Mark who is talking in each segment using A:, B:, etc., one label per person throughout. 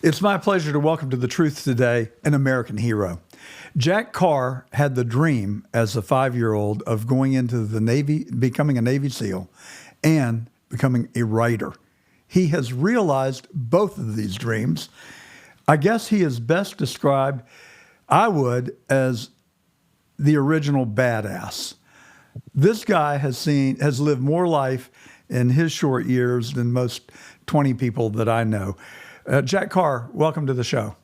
A: It's my pleasure to welcome to The Truth Today an American hero. Jack Carr had the dream as a 5-year-old of going into the Navy, becoming a Navy SEAL, and becoming a writer. He has realized both of these dreams. I guess he is best described, I would, as the original badass. This guy has lived more life in his short years than most 20 people that I know. Jack Carr, welcome to the show.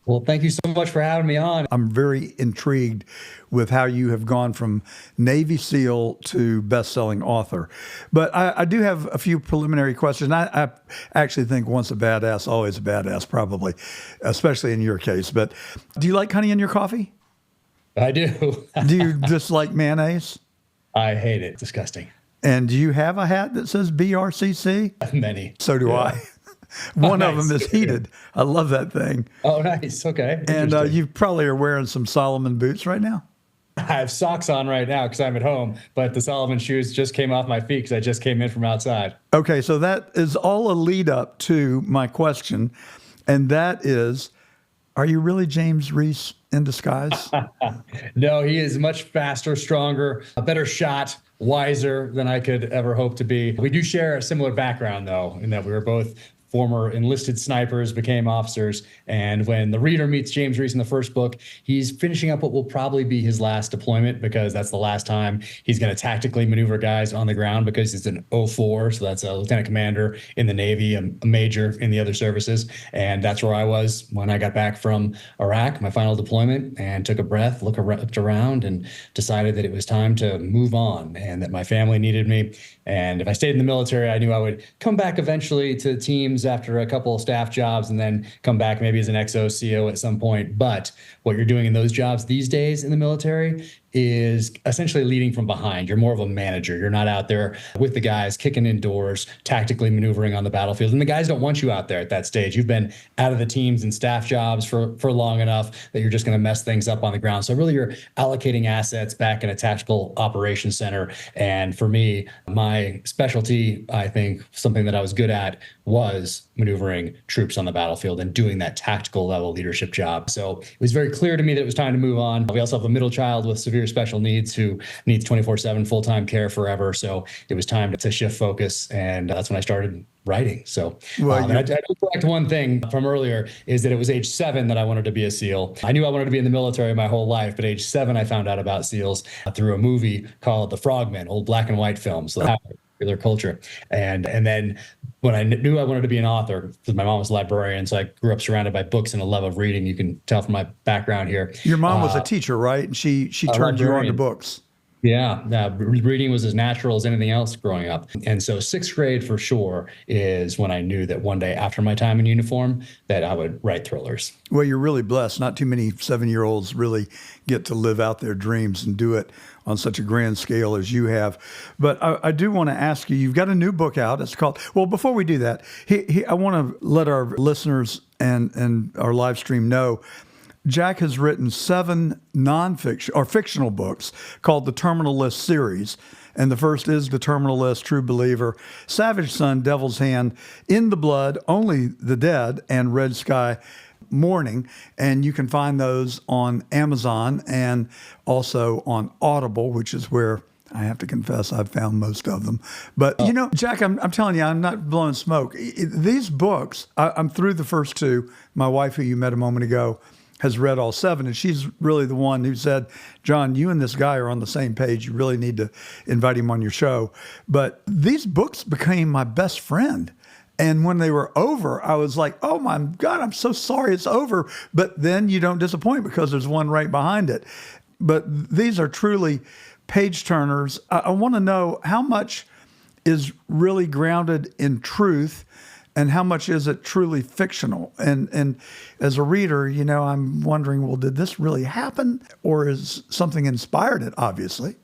B: Well, thank you so much for having me on.
A: I'm very intrigued with how you have gone from Navy SEAL to best-selling author. But I do have a few preliminary questions. I actually think once a badass, always a badass, probably, especially in your case. But do you like honey in your coffee?
B: I do.
A: Do you dislike mayonnaise?
B: I hate it. Disgusting.
A: And do you have a hat that says BRCC?
B: Many.
A: So do I. One of them is heated. I love that thing.
B: Oh, nice. Okay.
A: And you probably are wearing some Solomon boots right now.
B: I have socks on right now because I'm at home, but the Solomon shoes just came off my feet because I just came in from outside.
A: Okay, so that is all a lead up to my question, and that is, are you really James Reese in disguise?
B: No, he is much faster, stronger, a better shot, wiser than I could ever hope to be. We do share a similar background, though, in that we were both former enlisted snipers, became officers. And when the reader meets James Reese in the first book, he's finishing up what will probably be his last deployment, because that's the last time he's going to tactically maneuver guys on the ground, because he's an 04. So that's a lieutenant commander in the Navy, a major in the other services. And that's where I was when I got back from Iraq, my final deployment, and took a breath, looked around, and decided that it was time to move on and that my family needed me. And if I stayed in the military, I knew I would come back eventually to teams after a couple of staff jobs and then come back maybe as an XO CO at some point. But what you're doing in those jobs these days in the military is essentially leading from behind. You're more of a manager. You're not out there with the guys kicking indoors, tactically maneuvering on the battlefield. And the guys don't want you out there at that stage. You've been out of the teams and staff jobs for long enough that you're just going to mess things up on the ground. So really you're allocating assets back in a tactical operations center. And for me, my specialty, I think something that I was good at, was maneuvering troops on the battlefield and doing that tactical level leadership job. So it was very clear to me that it was time to move on. We also have a middle child with severe special needs who needs 24/7 full-time care forever. So it was time to shift focus. And that's when I started writing. So and I do correct one thing from earlier, is that it was age 7 that I wanted to be a SEAL. I knew I wanted to be in the military my whole life, but age 7, I found out about SEALs through a movie called The Frogmen, old black and white films. So popular culture. And then when I knew I wanted to be an author, because my mom was a librarian, so I grew up surrounded by books and a love of reading. You can tell from my background here.
A: Your mom was a teacher, right? And she turned you on to books.
B: Yeah, reading was as natural as anything else growing up. And so 6th grade for sure is when I knew that one day after my time in uniform that I would write thrillers.
A: Well, you're really blessed. Not too many 7-year-olds really get to live out their dreams and do it on such a grand scale as you have. But I do want to ask you, you've got a new book out. It's called, well, before we do that, I want to let our listeners and our live stream know Jack has written 7 nonfiction or fictional books called the Terminal List series. And the first is The Terminal List, True Believer, Savage Son, Devil's Hand, In the Blood, Only the Dead, and Red Sky Morning. And you can find those on Amazon and also on Audible, which is where I have to confess I've found most of them. But, you know, Jack, I'm telling you, I'm not blowing smoke. These books, I'm through the first 2. My wife, who you met a moment ago, has read all 7, and she's really the one who said, John, you and this guy are on the same page. You really need to invite him on your show. But these books became my best friend. And when they were over, I was like, oh my God, I'm so sorry it's over. But then you don't disappoint because there's one right behind it. But these are truly page turners. I want to know how much is really grounded in truth and how much is it truly fictional? And as a reader, you know, I'm wondering, well, did this really happen? Or is something inspired it, obviously?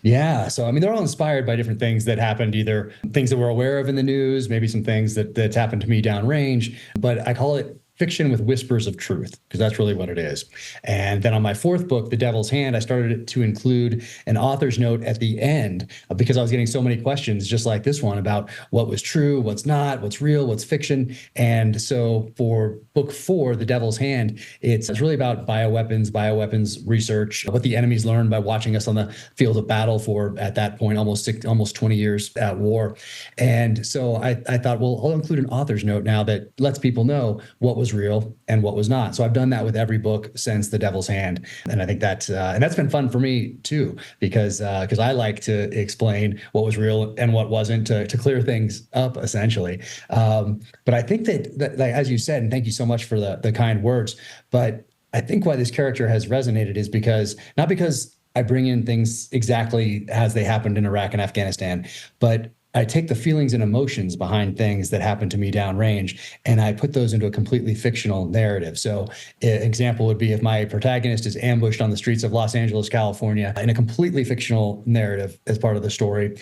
B: Yeah. So, I mean, they're all inspired by different things that happened, either things that we're aware of in the news, maybe some things that's happened to me downrange. But I call it fiction with whispers of truth, because that's really what it is. And then on my fourth book, The Devil's Hand, I started to include an author's note at the end because I was getting so many questions just like this one about what was true, what's not, what's real, what's fiction. And so for book 4, The Devil's Hand, it's really about bioweapons research, what the enemies learned by watching us on the field of battle for, at that point, almost 20 years at war. And so I thought, well, I'll include an author's note now that lets people know what was real and what was not. So I've done that with every book since The Devil's Hand. And I think that's been fun for me too, because I like to explain what was real and what wasn't to clear things up, essentially. But I think that like, as you said, and thank you so much for the kind words, but I think why this character has resonated is not because I bring in things exactly as they happened in Iraq and Afghanistan, but I take the feelings and emotions behind things that happen to me downrange, and I put those into a completely fictional narrative. So an example would be if my protagonist is ambushed on the streets of Los Angeles, California, in a completely fictional narrative as part of the story,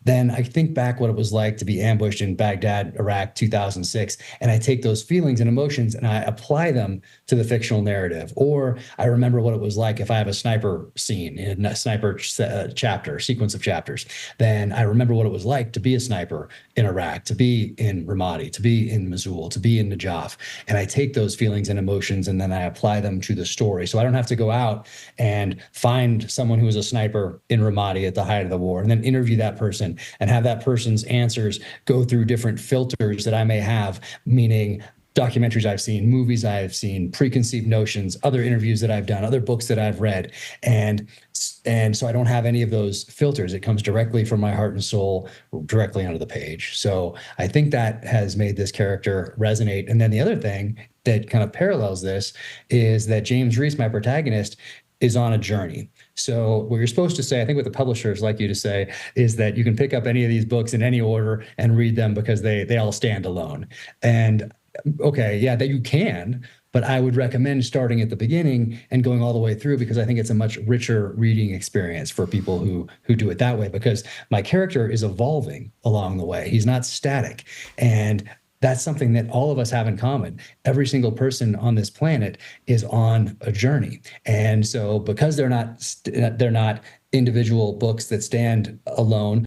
B: then I think back what it was like to be ambushed in Baghdad, Iraq, 2006, and I take those feelings and emotions and I apply them to the fictional narrative. Or I remember what it was like if I have a sniper scene in a sniper sequence of chapters, then I remember what it was like to be a sniper in Iraq, to be in Ramadi, to be in Mosul, to be in Najaf. And I take those feelings and emotions and then I apply them to the story. So I don't have to go out and find someone who was a sniper in Ramadi at the height of the war and then interview that person and have that person's answers go through different filters that I may have, meaning documentaries I've seen, movies I've seen, preconceived notions, other interviews that I've done, other books that I've read. And so I don't have any of those filters. It comes directly from my heart and soul, directly onto the page. So I think that has made this character resonate. And then the other thing that kind of parallels this is that James Reese, my protagonist, is on a journey. So what you're supposed to say, I think what the publishers like you to say, is that you can pick up any of these books in any order and read them because they all stand alone. And okay, yeah, that you can, but I would recommend starting at the beginning and going all the way through, because I think it's a much richer reading experience for people who do it that way, because my character is evolving along the way. He's not static. And that's something that all of us have in common. Every single person on this planet is on a journey. And so because they're not individual books that stand alone,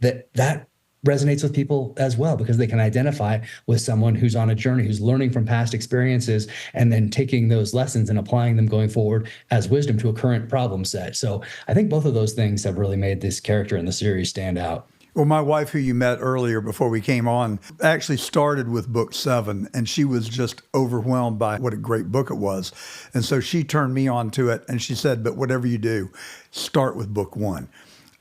B: that resonates with people as well, because they can identify with someone who's on a journey, who's learning from past experiences and then taking those lessons and applying them going forward as wisdom to a current problem set. So I think both of those things have really made this character in the series stand out.
A: Well, my wife, who you met earlier before we came on, actually started with book 7, and she was just overwhelmed by what a great book it was. And so she turned me on to it, and she said, but whatever you do, start with book 1.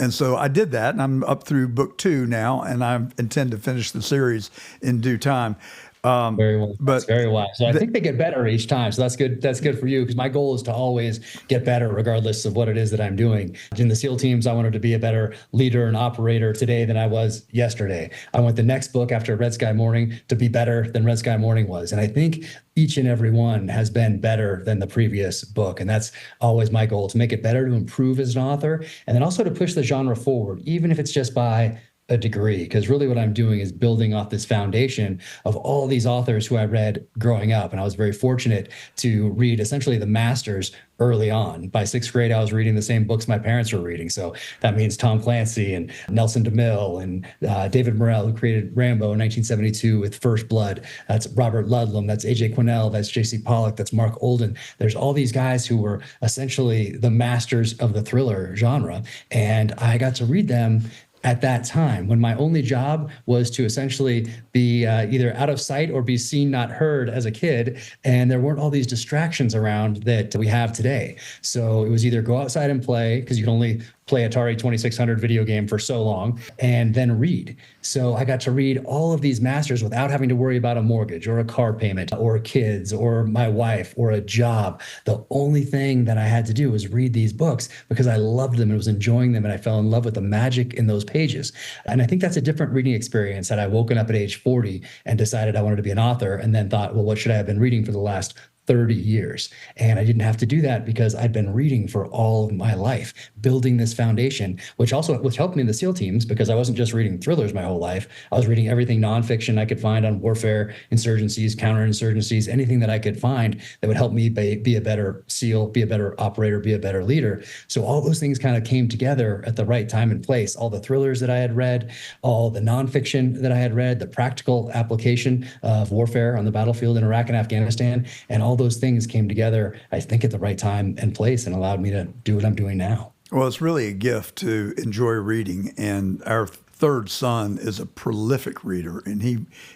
A: And so I did that, and I'm up through book 2 now, and I intend to finish the series in due time.
B: Very well. That's very wise. So I think they get better each time. So that's good. That's good for you, because my goal is to always get better regardless of what it is that I'm doing. In the SEAL teams, I wanted to be a better leader and operator today than I was yesterday. I want the next book after Red Sky Morning to be better than Red Sky Morning was. And I think each and every one has been better than the previous book. And that's always my goal, to make it better, to improve as an author, and then also to push the genre forward, even if it's just by a degree, because really what I'm doing is building off this foundation of all these authors who I read growing up. And I was very fortunate to read essentially the masters early on. By 6th grade, I was reading the same books my parents were reading. So that means Tom Clancy and Nelson DeMille and David Morrell, who created Rambo in 1972 with First Blood. That's Robert Ludlum. That's A.J. Quinnell. That's J.C. Pollock. That's Mark Olden. There's all these guys who were essentially the masters of the thriller genre. And I got to read them at that time, when my only job was to essentially be either out of sight or be seen, not heard as a kid. And there weren't all these distractions around that we have today. So it was either go outside and play, because you can only play Atari 2600 video game for so long, and then read. So I got to read all of these masters without having to worry about a mortgage or a car payment or kids or my wife or a job. The only thing that I had to do was read these books because I loved them and was enjoying them, and I fell in love with the magic in those pages. And I think that's a different reading experience. Had I woken up at age 40 and decided I wanted to be an author, and then thought, well, what should I have been reading for the last 30 years. And I didn't have to do that because I'd been reading for all of my life, building this foundation, which helped me in the SEAL teams because I wasn't just reading thrillers my whole life. I was reading everything nonfiction I could find on warfare, insurgencies, counterinsurgencies, anything that I could find that would help me be a better SEAL, be a better operator, be a better leader. So all those things kind of came together at the right time and place. All the thrillers that I had read, all the nonfiction that I had read, the practical application of warfare on the battlefield in Iraq and Afghanistan, and all those things came together, I think, at the right time and place and allowed me to do what I'm doing now.
A: Well, it's really a gift to enjoy reading, and our third son is a prolific reader, and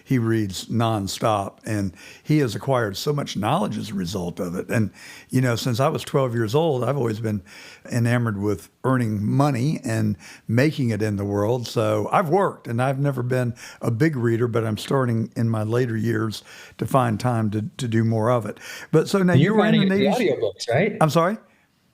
A: he reads nonstop, and he has acquired so much knowledge as a result of it. And, you know, since I was 12 years old, I've always been enamored with earning money and making it in the world. So I've worked, and I've never been a big reader, but I'm starting in my later years to find time to do more of it. But so now you were in the Navy.
B: Audiobooks, right?
A: I'm sorry?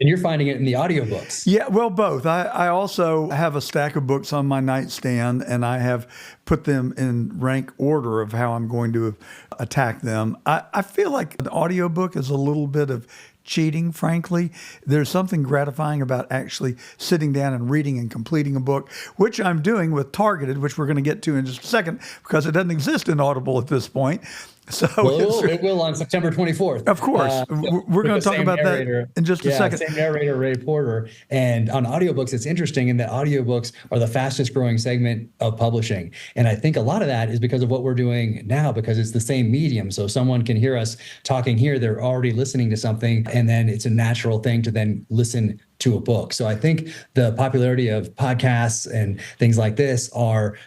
B: And you're finding it in the audiobooks.
A: Yeah, well, both. I also have a stack of books on my nightstand, and I have put them in rank order of how I'm going to attack them. I feel like an audiobook is a little bit of cheating, frankly. There's something gratifying about actually sitting down and reading and completing a book, which I'm doing with Targeted, which we're going to get to in just a second, because it doesn't exist in Audible at this point. So
B: it will on September 24th.
A: Of course. We're going to talk about that in just a second.
B: Same narrator, Ray Porter. And on audiobooks, it's interesting in that audiobooks are the fastest growing segment of publishing. And I think a lot of that is because of what we're doing now, because it's the same medium. So someone can hear us talking here, they're already listening to something, and then it's a natural thing to then listen to a book. So I think the popularity of podcasts and things like this are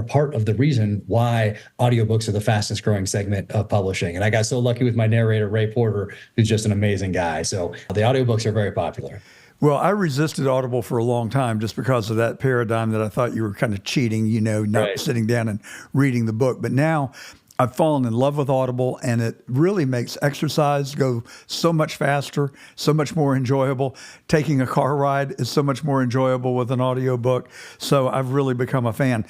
B: part of the reason why audiobooks are the fastest growing segment of publishing. And I got so lucky with my narrator, Ray Porter, who's just an amazing guy. So the audiobooks are very popular.
A: Well, I resisted Audible for a long time just because of that paradigm that I thought you were kind of cheating, you know, not sitting down and reading the book. But now I've fallen in love with Audible, and it really makes exercise go so much faster, so much more enjoyable. Taking a car ride is so much more enjoyable with an audiobook. So I've really become a fan.